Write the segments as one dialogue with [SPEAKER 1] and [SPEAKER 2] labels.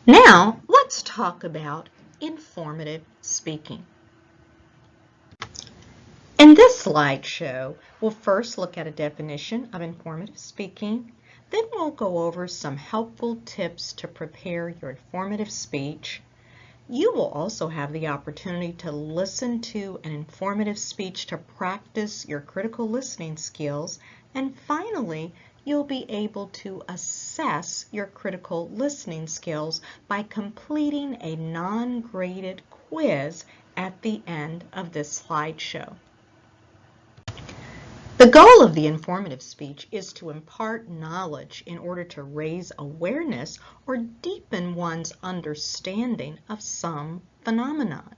[SPEAKER 1] Now, let's talk about informative speaking. In this slideshow, we'll first look at a definition of informative speaking. Then we'll go over some helpful tips to prepare your informative speech. You will also have the opportunity to listen to an informative speech to practice your critical listening skills. And finally, you'll be able to assess your critical listening skills by completing a non-graded quiz at the end of this slideshow. The goal of the informative speech is to impart knowledge in order to raise awareness or deepen one's understanding of some phenomenon.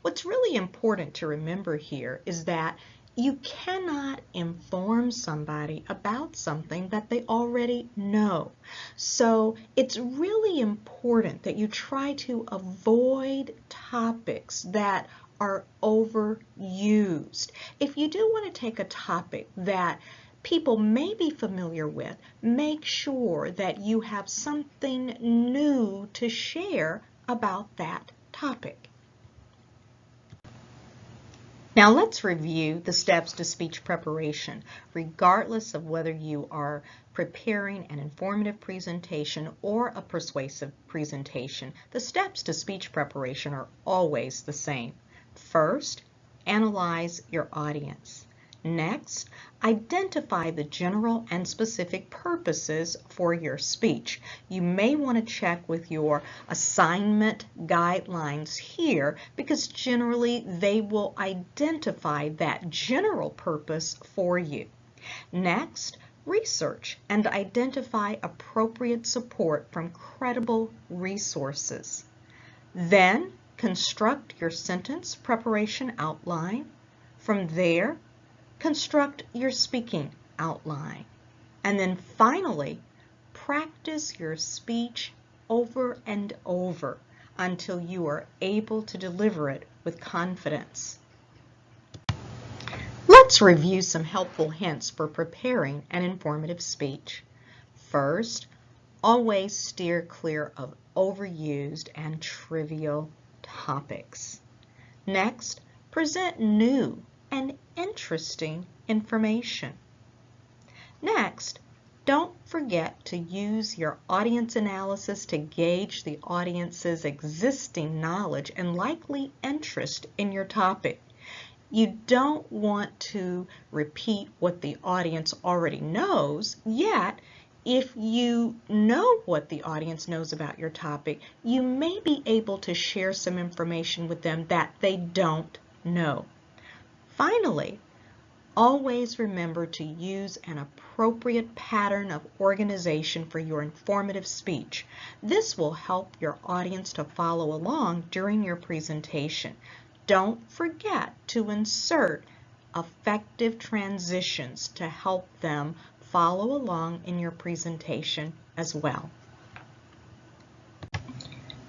[SPEAKER 1] What's really important to remember here is that you cannot inform somebody about something that they already know. So it's really important that you try to avoid topics that are overused. If you do want to take a topic that people may be familiar with, make sure that you have something new to share about that topic. Now let's review the steps to speech preparation, regardless of whether you are preparing an informative presentation or a persuasive presentation. The steps to speech preparation are always the same. First, analyze your audience. Next, identify the general and specific purposes for your speech. You may want to check with your assignment guidelines here because generally they will identify that general purpose for you. Next, research and identify appropriate support from credible resources. Then, construct your sentence preparation outline. From there, construct your speaking outline. And then finally, practice your speech over and over until you are able to deliver it with confidence. Let's review some helpful hints for preparing an informative speech. First, always steer clear of overused and trivial topics. Next, present new and interesting information. Next, don't forget to use your audience analysis to gauge the audience's existing knowledge and likely interest in your topic. You don't want to repeat what the audience already knows, yet if you know what the audience knows about your topic, you may be able to share some information with them that they don't know. Finally, always remember to use an appropriate pattern of organization for your informative speech. This will help your audience to follow along during your presentation. Don't forget to insert effective transitions to help them follow along in your presentation as well.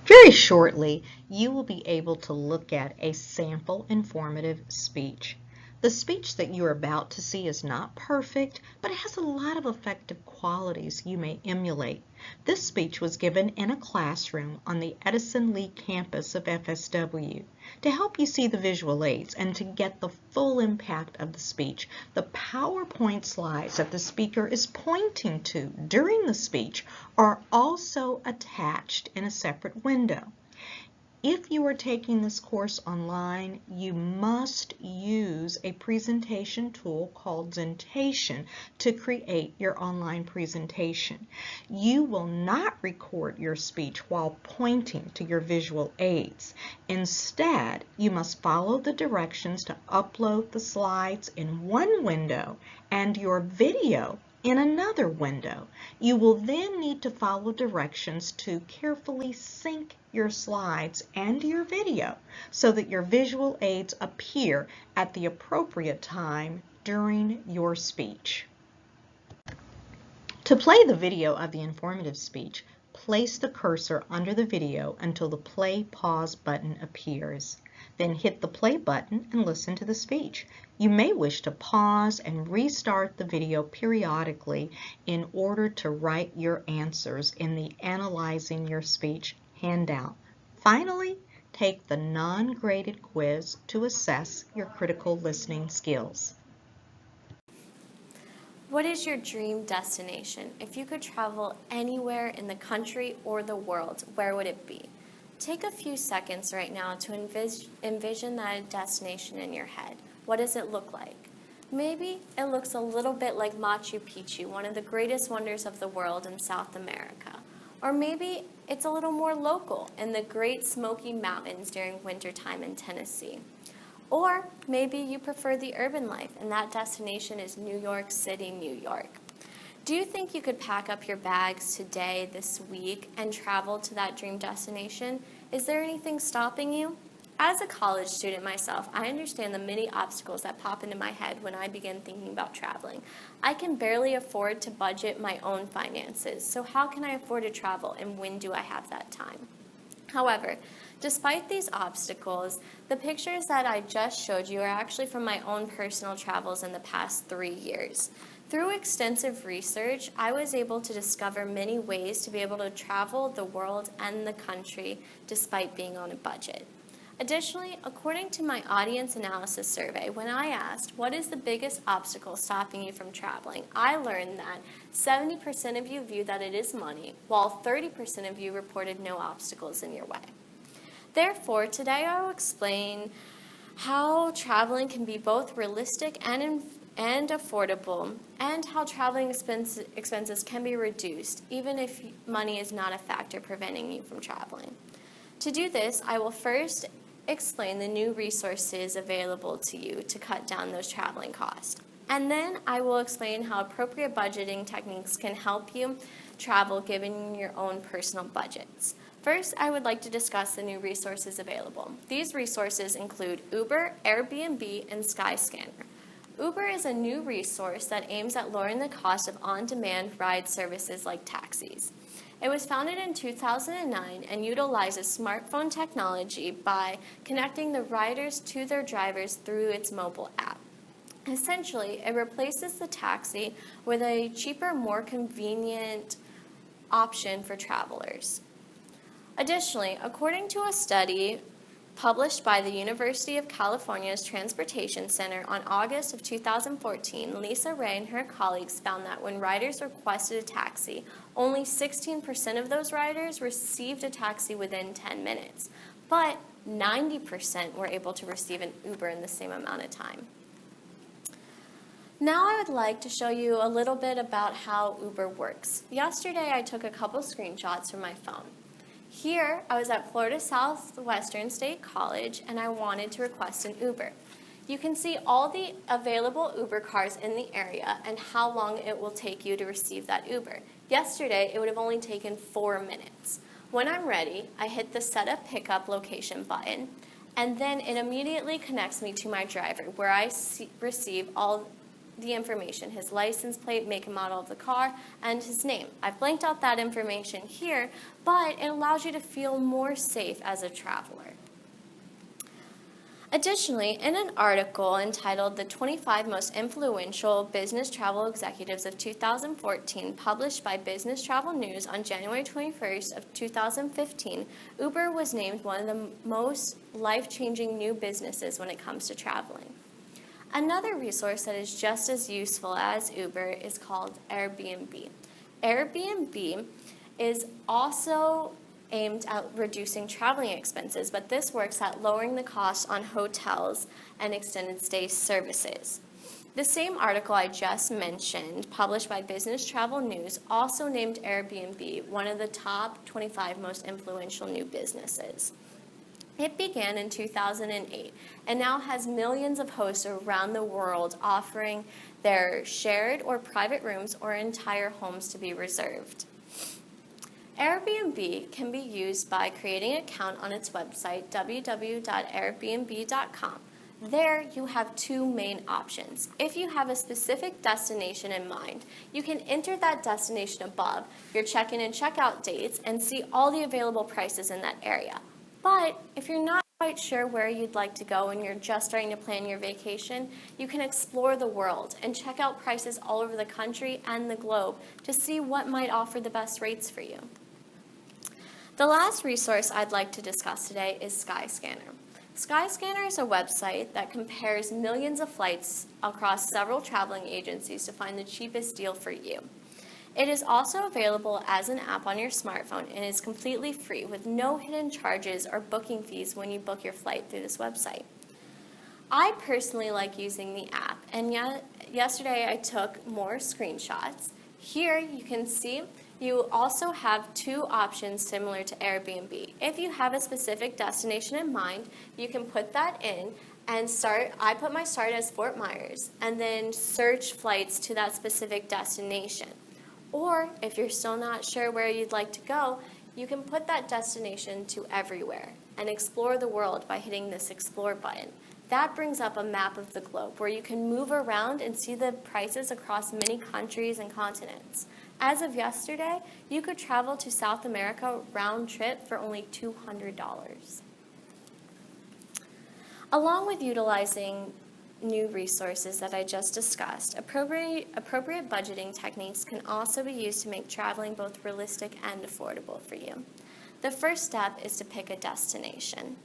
[SPEAKER 1] Very shortly, you will be able to look at a sample informative speech. The speech that you are about to see is not perfect, but it has a lot of effective qualities you may emulate. This speech was given in a classroom on the Edison Lee campus of FSW. To help you see the visual aids and to get the full impact of the speech, the PowerPoint slides that the speaker is pointing to during the speech are also attached in a separate window. If you are taking this course online, you must use a presentation tool called Zentation to create your online presentation. You will not record your speech while pointing to your visual aids. Instead, you must follow the directions to upload the slides in one window and your video in another window. You will then need to follow directions to carefully sync your slides and your video so that your visual aids appear at the appropriate time during your speech. To play the video of the informative speech, place the cursor under the video until the play/pause button appears. Then hit the play button and listen to the speech. You may wish to pause and restart the video periodically in order to write your answers in the Analyzing Your Speech handout. Finally, take the non-graded quiz to assess your critical listening skills.
[SPEAKER 2] What is your dream destination? If you could travel anywhere in the country or the world, where would it be? Take a few seconds right now to envision that destination in your head. What does it look like? Maybe it looks a little bit like Machu Picchu, one of the greatest wonders of the world in South America. Or maybe it's a little more local in the Great Smoky Mountains during wintertime in Tennessee. Or maybe you prefer the urban life and that destination is New York City, New York. Do you think you could pack up your bags today, this week, and travel to that dream destination? Is there anything stopping you? As a college student myself, I understand the many obstacles that pop into my head when I begin thinking about traveling. I can barely afford to budget my own finances, so how can I afford to travel and when do I have that time? However, despite these obstacles, the pictures that I just showed you are actually from my own personal travels in the past 3 years. Through extensive research, I was able to discover many ways to be able to travel the world and the country despite being on a budget. Additionally, according to my audience analysis survey, when I asked what is the biggest obstacle stopping you from traveling, I learned that 70% of you view that it is money, while 30% of you reported no obstacles in your way. Therefore, today I will explain how traveling can be both realistic and affordable, and how traveling expenses can be reduced, even if money is not a factor preventing you from traveling. To do this, I will first explain the new resources available to you to cut down those traveling costs. And then I will explain how appropriate budgeting techniques can help you travel given your own personal budgets. First, I would like to discuss the new resources available. These resources include Uber, Airbnb, and Skyscanner. Uber is a new resource that aims at lowering the cost of on-demand ride services like taxis. It was founded in 2009 and utilizes smartphone technology by connecting the riders to their drivers through its mobile app. Essentially, it replaces the taxi with a cheaper, more convenient option for travelers. Additionally, according to a study published by the University of California's Transportation Center on August of 2014, Lisa Ray and her colleagues found that when riders requested a taxi, only 16% of those riders received a taxi within 10 minutes, but 90% were able to receive an Uber in the same amount of time. Now I would like to show you a little bit about how Uber works. Yesterday I took a couple screenshots from my phone. Here, I was at Florida Southwestern State College and I wanted to request an Uber. You can see all the available Uber cars in the area and how long it will take you to receive that Uber. Yesterday, it would have only taken 4 minutes. When I'm ready, I hit the Set Up Pickup Location button, and then it immediately connects me to my driver where I receive all the information, his license plate, make and model of the car, and his name. I've blanked out that information here, but it allows you to feel more safe as a traveler. Additionally, in an article entitled The 25 Most Influential Business Travel Executives of 2014, published by Business Travel News on January 21st of 2015, Uber was named one of the most life-changing new businesses when it comes to traveling. Another resource that is just as useful as Uber is called Airbnb. Airbnb is also aimed at reducing traveling expenses, but this works at lowering the cost on hotels and extended stay services. The same article I just mentioned, published by Business Travel News, also named Airbnb one of the top 25 most influential new businesses. It began in 2008 and now has millions of hosts around the world offering their shared or private rooms or entire homes to be reserved. Airbnb can be used by creating an account on its website, www.airbnb.com. There you have two main options. If you have a specific destination in mind, you can enter that destination above your check-in and check-out dates and see all the available prices in that area. But if you're not quite sure where you'd like to go and you're just starting to plan your vacation, you can explore the world and check out prices all over the country and the globe to see what might offer the best rates for you. The last resource I'd like to discuss today is Skyscanner. Skyscanner is a website that compares millions of flights across several traveling agencies to find the cheapest deal for you. It is also available as an app on your smartphone and is completely free with no hidden charges or booking fees when you book your flight through this website. I personally like using the app, and yesterday I took more screenshots. Here you can see you also have two options similar to Airbnb. If you have a specific destination in mind, you can put that in and I put my start as Fort Myers and then search flights to that specific destination. Or if you're still not sure where you'd like to go, you can put that destination to everywhere and explore the world by hitting this Explore button. That brings up a map of the globe where you can move around and see the prices across many countries and continents. As of yesterday, you could travel to South America round trip for only $200. Along with utilizing new resources that I just discussed, appropriate budgeting techniques can also be used to make traveling both realistic and affordable for you. The first step is to pick a destination.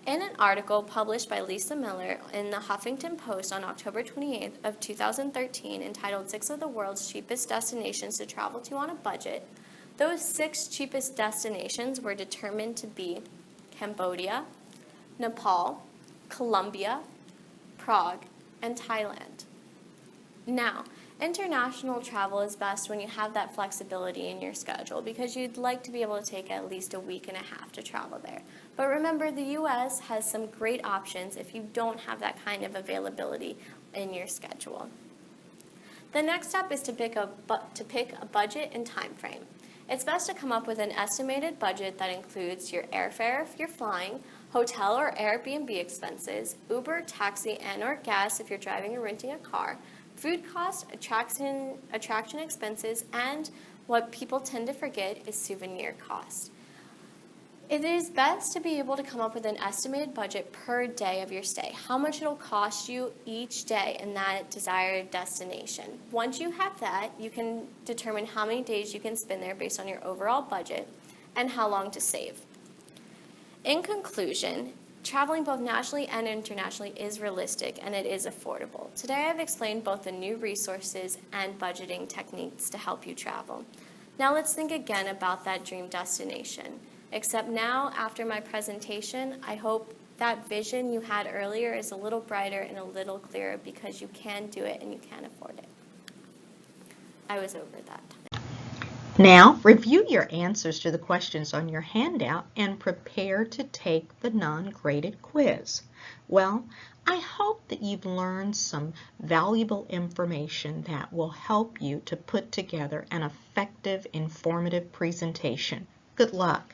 [SPEAKER 2] In an article published by Lisa Miller in the Huffington Post on October 28th of 2013 entitled 6 of the World's Cheapest Destinations to Travel to on a Budget, those 6 cheapest destinations were determined to be Cambodia, Nepal, Colombia, Prague, and Thailand. Now, international travel is best when you have that flexibility in your schedule because you'd like to be able to take at least a week and a half to travel there. But remember, the U.S. has some great options if you don't have that kind of availability in your schedule. The next step is to pick a budget and time frame. It's best to come up with an estimated budget that includes your airfare if you're flying, hotel or Airbnb expenses, Uber, taxi, and/or gas if you're driving or renting a car, food costs, attraction expenses, and what people tend to forget is souvenir cost. It is best to be able to come up with an estimated budget per day of your stay, how much it'll cost you each day in that desired destination. Once you have that, you can determine how many days you can spend there based on your overall budget and how long to save. In conclusion, traveling both nationally and internationally is realistic and it is affordable. Today I've explained both the new resources and budgeting techniques to help you travel. Now let's think again about that dream destination. Except now, after my presentation, I hope that vision you had earlier is a little brighter and a little clearer because you can do it and you can afford it. I was over that time.
[SPEAKER 1] Now, review your answers to the questions on your handout and prepare to take the non-graded quiz. Well, I hope that you've learned some valuable information that will help you to put together an effective, informative presentation. Good luck.